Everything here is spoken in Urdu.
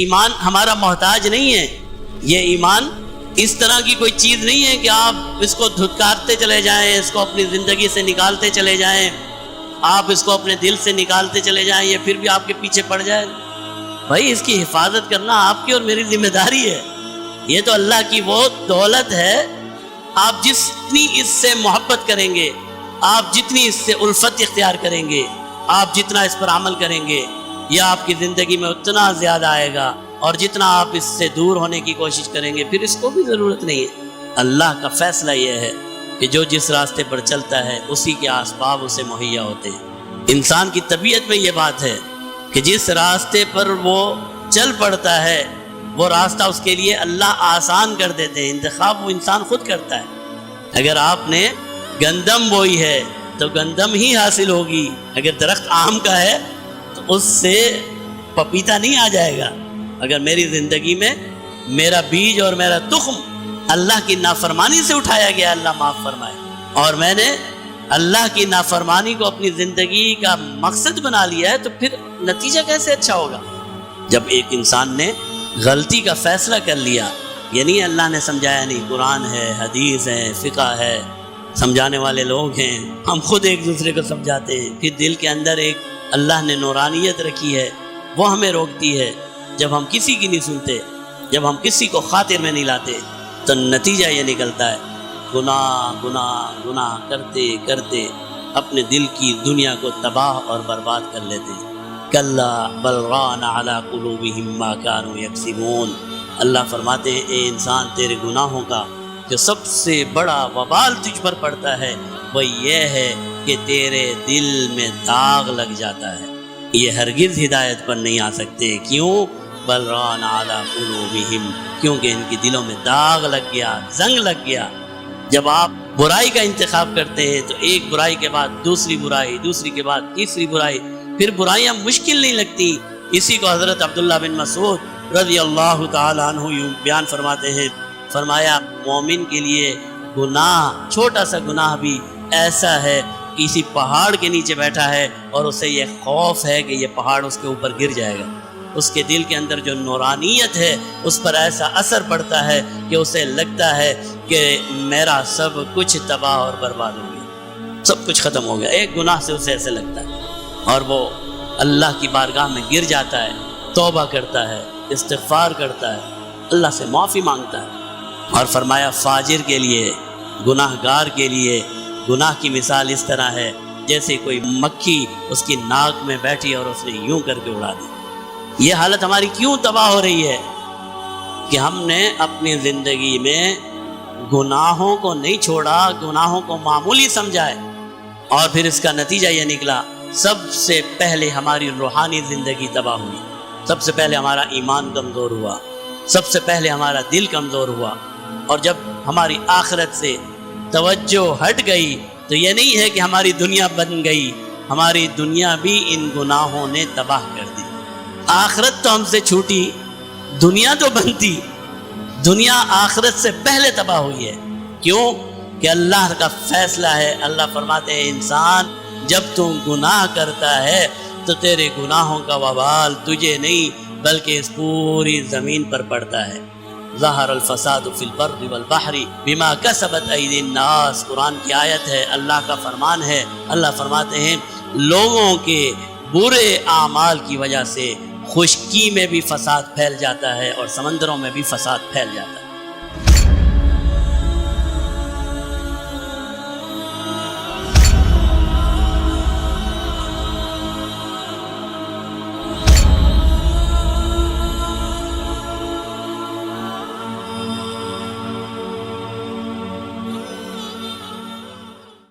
ایمان ہمارا محتاج نہیں ہے، یہ ایمان اس طرح کی کوئی چیز نہیں ہے کہ آپ اس کو دھتکارتے چلے جائیں، اس کو اپنی زندگی سے نکالتے چلے جائیں، آپ اس کو اپنے دل سے نکالتے چلے جائیں، یہ پھر بھی آپ کے پیچھے پڑ جائے۔ بھائی اس کی حفاظت کرنا آپ کی اور میری ذمہ داری ہے۔ یہ تو اللہ کی وہ دولت ہے، آپ جتنی اس سے محبت کریں گے، آپ جتنی اس سے الفت اختیار کریں گے، آپ جتنا اس پر عمل کریں گے، یہ آپ کی زندگی میں اتنا زیادہ آئے گا، اور جتنا آپ اس سے دور ہونے کی کوشش کریں گے پھر اس کو بھی ضرورت نہیں ہے۔ اللہ کا فیصلہ یہ ہے کہ جو جس راستے پر چلتا ہے اسی کے اسباب اسے مہیا ہوتے ہیں۔ انسان کی طبیعت میں یہ بات ہے کہ جس راستے پر وہ چل پڑتا ہے وہ راستہ اس کے لیے اللہ آسان کر دیتے ہیں، انتخاب وہ انسان خود کرتا ہے۔ اگر آپ نے گندم بوئی ہے تو گندم ہی حاصل ہوگی، اگر درخت آم کا ہے تو اس سے پپیتا نہیں آ جائے گا۔ اگر میری زندگی میں میرا بیج اور میرا تخم اللہ کی نافرمانی سے اٹھایا گیا، اللہ معاف فرمائے، اور میں نے اللہ کی نافرمانی کو اپنی زندگی کا مقصد بنا لیا ہے تو پھر نتیجہ کیسے اچھا ہوگا؟ جب ایک انسان نے غلطی کا فیصلہ کر لیا، یعنی اللہ نے سمجھایا نہیں، قرآن ہے، حدیث ہے، فقہ ہے، سمجھانے والے لوگ ہیں، ہم خود ایک دوسرے کو سمجھاتے ہیں، پھر دل کے اندر ایک اللہ نے نورانیت رکھی ہے، وہ ہمیں روکتی ہے۔ جب ہم کسی کی نہیں سنتے، جب ہم کسی کو خاطر میں نہیں لاتے تو نتیجہ یہ نکلتا ہے گناہ گناہ گناہ کرتے کرتے اپنے دل کی دنیا کو تباہ اور برباد کر لیتے ہیں۔ کلا بل ران علی قلوبہم ما کانوا یکسبون۔ اللہ فرماتے ہیں اے انسان، تیرے گناہوں کا جو سب سے بڑا وبال تجھ پر پڑتا ہے وہ یہ ہے کہ تیرے دل میں داغ لگ جاتا ہے۔ یہ ہرگز ہدایت پر نہیں آ سکتے۔ کیوں؟ بل ران علی قلوبہم، کیونکہ ان کے دلوں میں داغ لگ گیا، زنگ لگ گیا۔ جب آپ برائی کا انتخاب کرتے ہیں تو ایک برائی کے بعد دوسری برائی، دوسری کے بعد تیسری برائی، پھر برائیاں مشکل نہیں لگتی۔ اسی کو حضرت عبداللہ بن مسعود رضی اللہ تعالی عنہ یوں بیان فرماتے ہیں، فرمایا مومن کے لیے گناہ، چھوٹا سا گناہ بھی ایسا ہے کسی پہاڑ کے نیچے بیٹھا ہے اور اسے یہ خوف ہے کہ یہ پہاڑ اس کے اوپر گر جائے گا۔ اس کے دل کے اندر جو نورانیت ہے اس پر ایسا اثر پڑتا ہے کہ اسے لگتا ہے کہ میرا سب کچھ تباہ اور برباد ہو گیا، سب کچھ ختم ہو گیا۔ ایک گناہ سے اسے ایسے لگتا ہے اور وہ اللہ کی بارگاہ میں گر جاتا ہے، توبہ کرتا ہے، استغفار کرتا ہے، اللہ سے معافی مانگتا ہے۔ اور فرمایا فاجر کے لیے، گناہ گار کے لیے گناہ کی مثال اس طرح ہے جیسے کوئی مکھی اس کی ناک میں بیٹھی اور اس نے یوں کر کے اڑا دی۔ یہ حالت ہماری کیوں تباہ ہو رہی ہے کہ ہم نے اپنی زندگی میں گناہوں کو نہیں چھوڑا، گناہوں کو معمولی سمجھا ہے، اور پھر اس کا نتیجہ یہ نکلا سب سے پہلے ہماری روحانی زندگی تباہ ہوئی، سب سے پہلے ہمارا ایمان کمزور ہوا، سب سے پہلے ہمارا دل کمزور ہوا، اور جب ہماری آخرت سے توجہ ہٹ گئی تو یہ نہیں ہے کہ ہماری دنیا بن گئی، ہماری دنیا بھی ان گناہوں نے تباہ کر دی۔ آخرت تو ہم سے چھوٹی، دنیا تو بنتی، دنیا آخرت سے پہلے تباہ ہوئی ہے۔ کیوں؟ کہ اللہ کا فیصلہ ہے۔ اللہ فرماتے ہیں انسان جب تم گناہ کرتا ہے تو تیرے گناہوں کا وبال تجھے نہیں بلکہ اس پوری زمین پر پڑتا ہے۔ ظہر الفساد فی البر والبحر بما کسبت ایدی الناس، قرآن کی آیت ہے، اللہ کا فرمان ہے۔ اللہ فرماتے ہیں لوگوں کے برے اعمال کی وجہ سے خشکی میں بھی فساد پھیل جاتا ہے اور سمندروں میں بھی فساد پھیل جاتا ہے۔